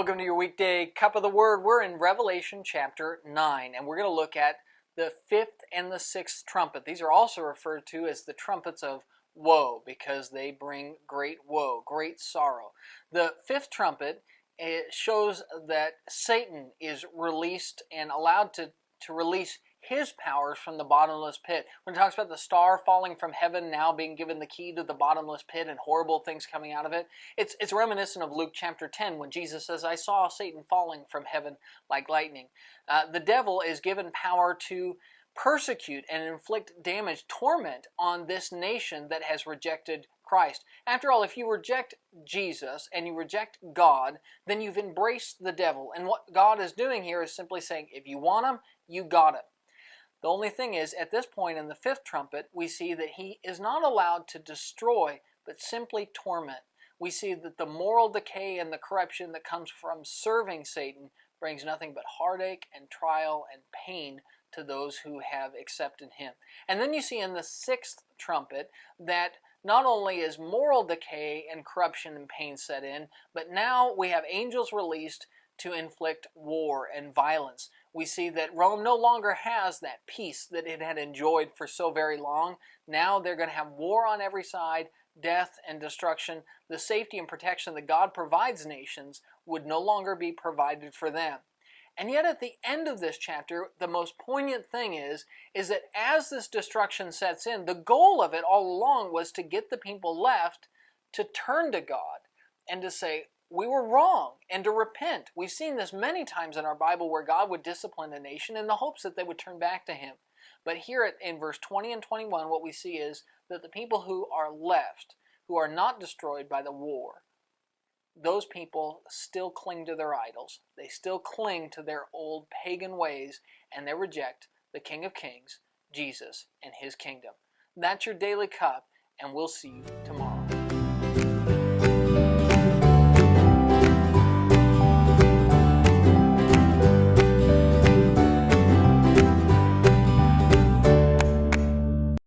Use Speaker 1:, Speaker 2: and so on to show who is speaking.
Speaker 1: Welcome to your weekday cup of the word. We're in Revelation chapter 9, and we're going to look at the fifth and the sixth trumpet. These are also referred to as the trumpets of woe because they bring great woe, great sorrow. The fifth trumpet, it shows that Satan is released and allowed to release his powers from the bottomless pit. When it talks about the star falling from heaven, now being given the key to the bottomless pit and horrible things coming out of it, it's reminiscent of Luke chapter 10 when Jesus says, I saw Satan falling from heaven like lightning. The devil is given power to persecute and inflict damage, torment on this nation that has rejected Christ. After all, if you reject Jesus and you reject God, then you've embraced the devil. And what God is doing here is simply saying, if you want him, you got him. The only thing is, at this point in the fifth trumpet, we see that he is not allowed to destroy, but simply torment. We see that the moral decay and the corruption that comes from serving Satan brings nothing but heartache and trial and pain to those who have accepted him. And then you see in the sixth trumpet that not only is moral decay and corruption and pain set in, but now we have angels released to inflict war and violence. We see that Rome no longer has that peace that it had enjoyed for so very long. Now they're going to have war on every side, death and destruction. The safety and protection that God provides nations would no longer be provided for them. And yet at the end of this chapter, the most poignant thing is that as this destruction sets in, the goal of it all along was to get the people left to turn to God and to say, we were wrong, and to repent. We've seen this many times in our Bible where God would discipline a nation in the hopes that they would turn back to him. But here in verse 20 and 21, what we see is that the people who are left, who are not destroyed by the war, those people still cling to their idols. They still cling to their old pagan ways, and they reject the King of Kings, Jesus, and his kingdom. That's your daily cup, and we'll see you tomorrow.